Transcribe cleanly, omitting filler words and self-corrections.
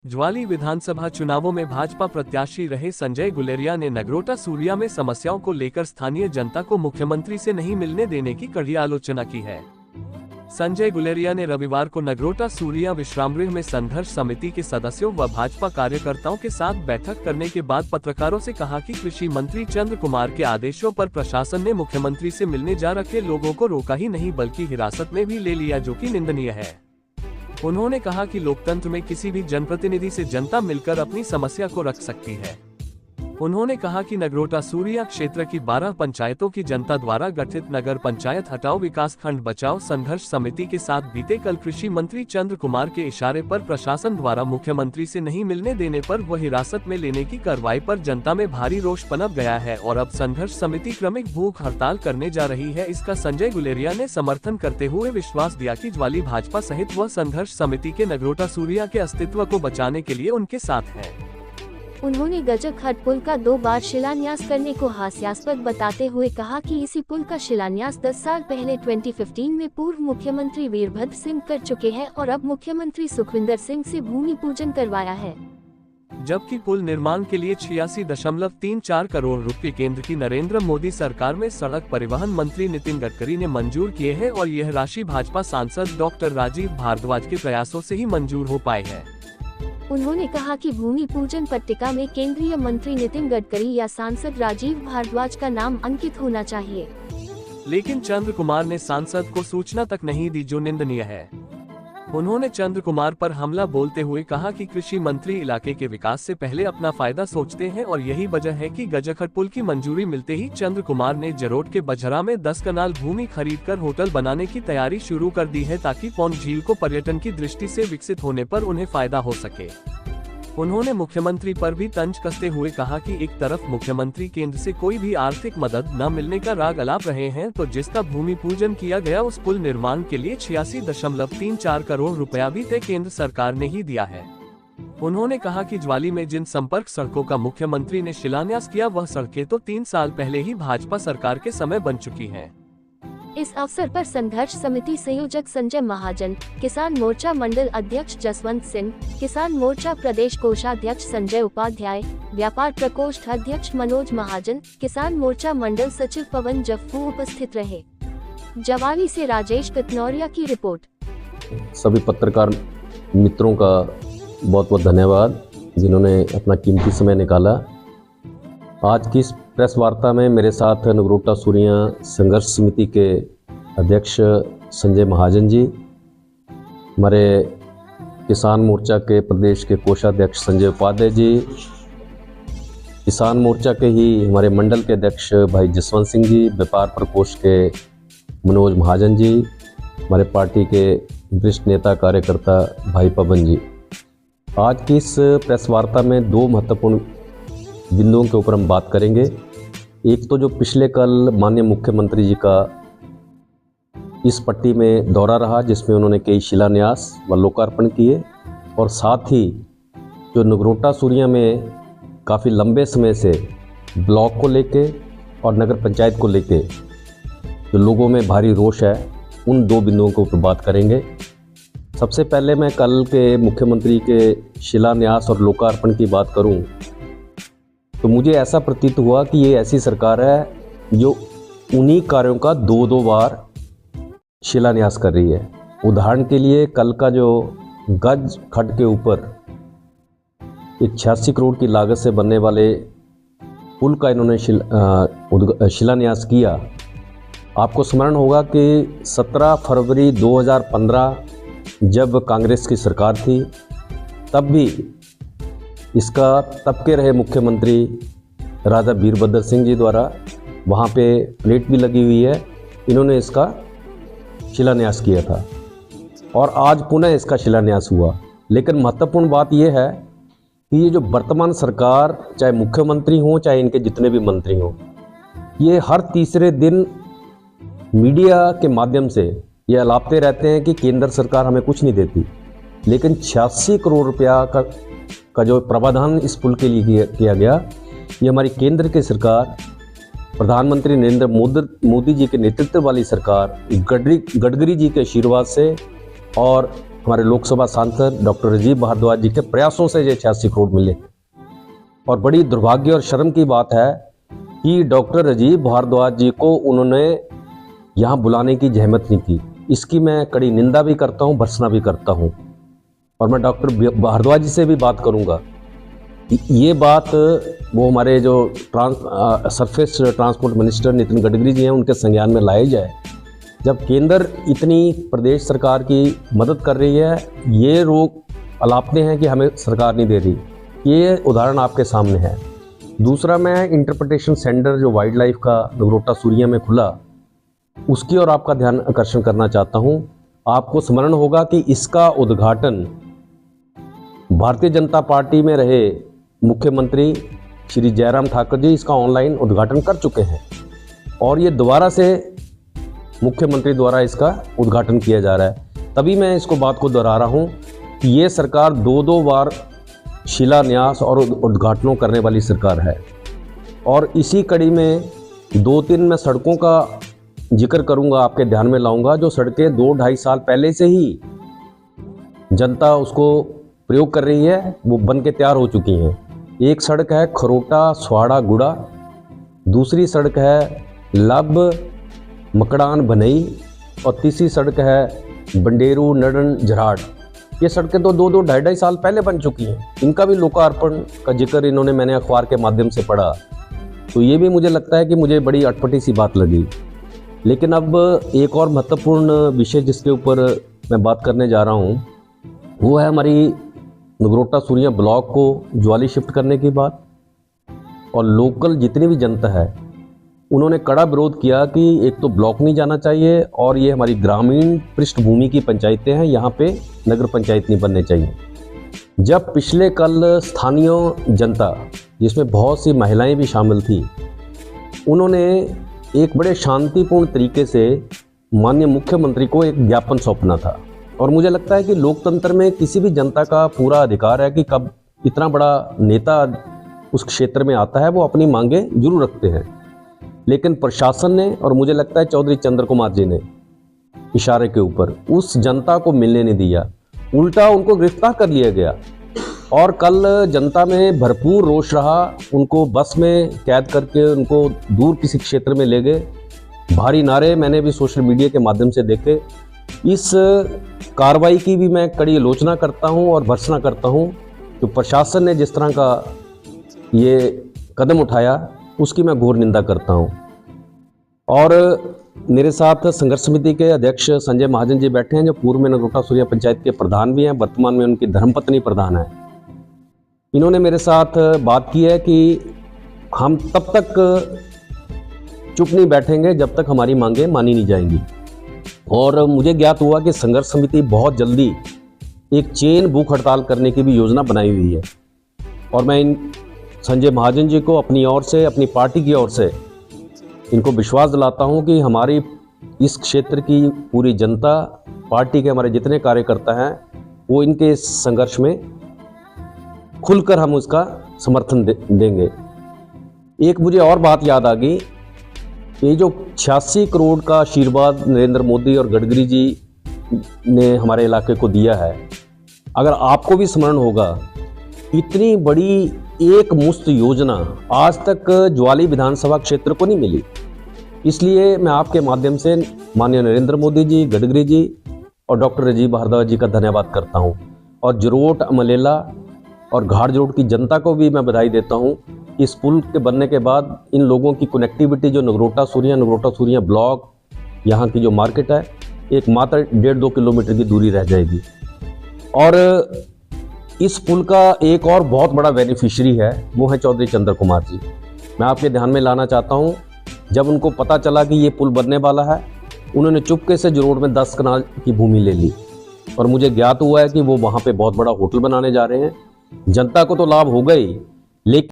ज्वाली विधानसभा चुनावों में भाजपा प्रत्याशी रहे संजय गुलेरिया ने नगरोटा सूरिया में समस्याओं को लेकर स्थानीय जनता को मुख्यमंत्री से नहीं मिलने देने की कड़ी आलोचना की है। संजय गुलेरिया ने रविवार को नगरोटा सूरिया विश्रामगृह में संघर्ष समिति के सदस्यों व भाजपा कार्यकर्ताओं के साथ बैठक करने के बाद पत्रकारों से कहा कि कृषि मंत्री चंद्र कुमार के आदेशों पर प्रशासन ने मुख्यमंत्री से मिलने जा रखे लोगों को रोका ही नहीं बल्कि हिरासत में भी ले लिया, जो कि निंदनीय है। उन्होंने कहा कि लोकतंत्र में किसी भी जनप्रतिनिधि से जनता मिलकर अपनी समस्या को रख सकती है। उन्होंने कहा कि नगरोटा सूरिया क्षेत्र की 12 पंचायतों की जनता द्वारा गठित नगर पंचायत हटाओ विकास खंड बचाओ संघर्ष समिति के साथ बीते कल कृषि मंत्री चंद्र कुमार के इशारे पर प्रशासन द्वारा मुख्यमंत्री से नहीं मिलने देने पर व हिरासत में लेने की कार्रवाई पर जनता में भारी रोष पनप गया है और अब संघर्ष समिति क्रमिक भूख हड़ताल करने जा रही है। इसका संजय गुलेरिया ने समर्थन करते हुए विश्वास दिया कि ज्वाली भाजपा सहित व संघर्ष समिति के नगरोटा सूरिया के अस्तित्व को बचाने के लिए उनके साथ है। उन्होंने गजखट पुल का 2 बार शिलान्यास करने को हास्यास्पद बताते हुए कहा कि इसी पुल का शिलान्यास 10 साल पहले 2015 में पूर्व मुख्यमंत्री वीरभद्र सिंह कर चुके हैं और अब मुख्यमंत्री सुखविंदर सिंह से भूमि पूजन करवाया है। जबकि पुल निर्माण के लिए 86.34 करोड़ रुपए केंद्र की नरेंद्र मोदी सरकार में सड़क परिवहन मंत्री नितिन गडकरी ने मंजूर किए हैं और यह राशि भाजपा सांसद डॉक्टर राजीव भारद्वाज के प्रयासों से ही मंजूर हो पाई है। उन्होंने कहा कि भूमि पूजन पट्टिका में केंद्रीय मंत्री नितिन गडकरी या सांसद राजीव भारद्वाज का नाम अंकित होना चाहिए, लेकिन चंद्र कुमार ने सांसद को सूचना तक नहीं दी, जो निंदनीय है। उन्होंने चंद्र कुमार पर हमला बोलते हुए कहा कि कृषि मंत्री इलाके के विकास से पहले अपना फायदा सोचते हैं और यही वजह है कि गजखट पुल की मंजूरी मिलते ही चंद्र कुमार ने जरोट के बजरा में 10 कनाल भूमि खरीदकर होटल बनाने की तैयारी शुरू कर दी है ताकि पौंड झील को पर्यटन की दृष्टि से विकसित होने पर उन्हें फायदा हो सके। उन्होंने मुख्यमंत्री पर भी तंज कसते हुए कहा कि एक तरफ मुख्यमंत्री केंद्र से कोई भी आर्थिक मदद न मिलने का राग अलाप रहे हैं तो जिसका भूमि पूजन किया गया उस पुल निर्माण के लिए 86.34 करोड़ रुपया भी तय केंद्र सरकार ने ही दिया है। उन्होंने कहा कि ज्वाली में जिन संपर्क सड़कों का मुख्यमंत्री ने शिलान्यास किया वह सड़कें तो 3 साल पहले ही भाजपा सरकार के समय बन चुकी हैं। इस अवसर पर संघर्ष समिति संयोजक संजय महाजन, किसान मोर्चा मंडल अध्यक्ष जसवंत सिंह, किसान मोर्चा प्रदेश कोषाध्यक्ष संजय उपाध्याय, व्यापार प्रकोष्ठ अध्यक्ष मनोज महाजन, किसान मोर्चा मंडल सचिव पवन जफ्फू उपस्थित रहे। ज्वाली से राजेश कतनौरिया की रिपोर्ट। सभी पत्रकार मित्रों का बहुत बहुत धन्यवाद जिन्होंने अपना कीमती समय निकाला। आज की इस प्रेस वार्ता में मेरे साथ नगरोटा सूरिया संघर्ष समिति के अध्यक्ष संजय महाजन जी, हमारे किसान मोर्चा के प्रदेश के कोषाध्यक्ष संजय उपाध्याय जी, किसान मोर्चा के ही हमारे मंडल के अध्यक्ष भाई जसवंत सिंह जी, व्यापार प्रकोष्ठ के मनोज महाजन जी, हमारे पार्टी के वरिष्ठ नेता कार्यकर्ता भाई पवन जी। आज की इस प्रेस वार्ता में 2 महत्वपूर्ण बिंदुओं के ऊपर हम बात करेंगे। एक तो जो पिछले कल माननीय मुख्यमंत्री जी का इस पट्टी में दौरा रहा जिसमें उन्होंने कई शिलान्यास व लोकार्पण किए, और साथ ही जो नगरोटा सूरिया में काफ़ी लंबे समय से ब्लॉक को लेके और नगर पंचायत को लेके जो लोगों में भारी रोष है, उन 2 बिंदुओं के ऊपर बात करेंगे। सबसे पहले मैं कल के मुख्यमंत्री के शिलान्यास और लोकार्पण की बात करूं तो मुझे ऐसा प्रतीत हुआ कि ये ऐसी सरकार है जो उन्हीं कार्यों का 2-2 बार शिलान्यास कर रही है। उदाहरण के लिए कल का जो गज खड्ड के ऊपर एक 86 करोड़ की लागत से बनने वाले पुल का इन्होंने शिलान्यास किया। आपको स्मरण होगा कि 17 फरवरी 2015 जब कांग्रेस की सरकार थी तब भी इसका तब के रहे मुख्यमंत्री राजा वीरभद्र सिंह जी द्वारा वहाँ पे प्लेट भी लगी हुई है, इन्होंने इसका शिलान्यास किया था और आज पुनः इसका शिलान्यास हुआ। लेकिन महत्वपूर्ण बात यह है कि ये जो वर्तमान सरकार, चाहे मुख्यमंत्री हो चाहे इनके जितने भी मंत्री हों, ये हर तीसरे दिन मीडिया के माध्यम से ये अलापते रहते हैं कि केंद्र सरकार हमें कुछ नहीं देती, लेकिन 86 करोड़ रुपया का जो प्रावधान इस पुल के लिए किया गया, ये हमारी केंद्र की सरकार, प्रधानमंत्री नरेंद्र मोदी जी के नेतृत्व वाली सरकार, गडकरी जी के आशीर्वाद से और हमारे लोकसभा सांसद डॉक्टर राजीव भारद्वाज जी के प्रयासों से ये 86 करोड़ मिले। और बड़ी दुर्भाग्य और शर्म की बात है कि डॉक्टर राजीव भारद्वाज जी को उन्होंने यहाँ बुलाने की जहमत नहीं की। इसकी मैं कड़ी निंदा भी करता हूँ, भर्त्सना भी करता हूँ। और मैं डॉक्टर भारद्वाज जी से भी बात करूँगा कि ये बात वो हमारे जो surface transport minister Nitin Gadkari ji हैं उनके संज्ञान में लाई जाए। जब केंद्र इतनी प्रदेश सरकार की मदद कर रही है, ये रोग अलापते हैं कि हमें सरकार नहीं दे रही। ये उदाहरण आपके सामने है। दूसरा, मैं इंटरप्रिटेशन सेंटर जो वाइल्ड लाइफ का नगरोटा सूरिया में खुला, उसकी ओर आपका ध्यान आकर्षण करना चाहता हूँ। आपको स्मरण होगा कि इसका उद्घाटन भारतीय जनता पार्टी में रहे मुख्यमंत्री श्री जयराम ठाकुर जी इसका ऑनलाइन उद्घाटन कर चुके हैं और ये दोबारा से मुख्यमंत्री द्वारा इसका उद्घाटन किया जा रहा है। तभी मैं इसको बात को दोहरा रहा हूँ कि ये सरकार दो बार शिलान्यास और उद्घाटनों करने वाली सरकार है। और इसी कड़ी में 2-3 मैं सड़कों का जिक्र करूंगा, आपके ध्यान में लाऊंगा, जो सड़कें 2-2.5 साल पहले से ही जनता उसको प्रयोग कर रही है, वो बन के तैयार हो चुकी हैं। एक सड़क है खरोटा स्वाड़ा गुड़ा, दूसरी सड़क है लब मकड़ान बनई और तीसरी सड़क है बंडेरू नडन झराड़। ये सड़कें तो 2-2-2.5 साल पहले बन चुकी हैं। इनका भी लोकार्पण का जिक्र इन्होंने मैंने अखबार के माध्यम से पढ़ा, तो ये भी मुझे लगता है कि मुझे बड़ी अटपटी सी बात लगी। लेकिन अब एक और महत्वपूर्ण विषय जिसके ऊपर मैं बात करने जा रहा हूँ वो है हमारी नगरोटा सूरिया ब्लॉक को ज्वाली शिफ्ट करने की बात। और लोकल जितनी भी जनता है उन्होंने कड़ा विरोध किया कि एक तो ब्लॉक नहीं जाना चाहिए और ये हमारी ग्रामीण पृष्ठभूमि की पंचायतें हैं, यहाँ पे नगर पंचायत नहीं बनने चाहिए। जब पिछले कल स्थानीय जनता जिसमें बहुत सी महिलाएं भी शामिल थी, उन्होंने एक बड़े शांतिपूर्ण तरीके से माननीय मुख्यमंत्री को एक ज्ञापन सौंपना था। और मुझे लगता है कि लोकतंत्र में किसी भी जनता का पूरा अधिकार है कि कब इतना बड़ा नेता उस क्षेत्र में आता है वो अपनी मांगे जरूर रखते हैं। लेकिन प्रशासन ने और मुझे लगता है चौधरी चंद्र कुमार जी ने इशारे के ऊपर उस जनता को मिलने नहीं दिया, उल्टा उनको गिरफ्तार कर लिया गया। और कल जनता में भरपूर रोष रहा, उनको बस में कैद करके उनको दूर किसी क्षेत्र में ले गए। भारी नारे मैंने भी सोशल मीडिया के माध्यम से देखे। इस कार्रवाई की भी मैं कड़ी आलोचना करता हूं और भर्त्सना करता हूं। तो प्रशासन ने जिस तरह का ये कदम उठाया उसकी मैं घोर निंदा करता हूं। और मेरे साथ संघर्ष समिति के अध्यक्ष संजय महाजन जी बैठे हैं, जो पूर्व में नगरोटा सूरिया पंचायत के प्रधान भी हैं, वर्तमान में उनकी धर्मपत्नी प्रधान है। इन्होंने मेरे साथ बात की है कि हम तब तक चुप नहीं बैठेंगे जब तक हमारी मांगें मानी नहीं जाएंगी। और मुझे ज्ञात हुआ कि संघर्ष समिति बहुत जल्दी एक चेन भूख हड़ताल करने की भी योजना बनाई हुई है। और मैं इन संजय महाजन जी को अपनी ओर से, अपनी पार्टी की ओर से इनको विश्वास दिलाता हूं कि हमारी इस क्षेत्र की पूरी जनता, पार्टी के हमारे जितने कार्यकर्ता हैं, वो इनके इस संघर्ष में खुलकर हम उसका समर्थन देंगे। एक मुझे और बात याद आ गई, ये जो 86 करोड़ का आशीर्वाद नरेंद्र मोदी और गडकरी जी ने हमारे इलाके को दिया है, अगर आपको भी स्मरण होगा, इतनी बड़ी एक मुश्त योजना आज तक ज्वाली विधानसभा क्षेत्र को नहीं मिली। इसलिए मैं आपके माध्यम से माननीय नरेंद्र मोदी जी, गडकरी जी और डॉक्टर राजीव भारद्वाज जी का धन्यवाद करता हूं। और जरोट, अमलेला और घाट जरोट की जनता को भी मैं बधाई देता हूं। इस पुल के बनने के बाद इन लोगों की कनेक्टिविटी जो नगरोटा सूरिया ब्लॉक, यहाँ की जो मार्केट है, एक मात्र 1.5-2 किलोमीटर की दूरी रह जाएगी। और इस पुल का एक और बहुत बड़ा बेनिफिशियरी है, वो है चौधरी चंद्र कुमार जी। मैं आपके ध्यान में लाना चाहता हूँ, जब उनको पता चला कि ये पुल बनने वाला है, उन्होंने चुपके से जरोट में 10 कनाल की भूमि ले ली। और मुझे ज्ञात हुआ है कि वो वहाँ पे बहुत बड़ा होटल बनाने जा रहे हैं। जनता को तो लाभ होगा ही, लेकिन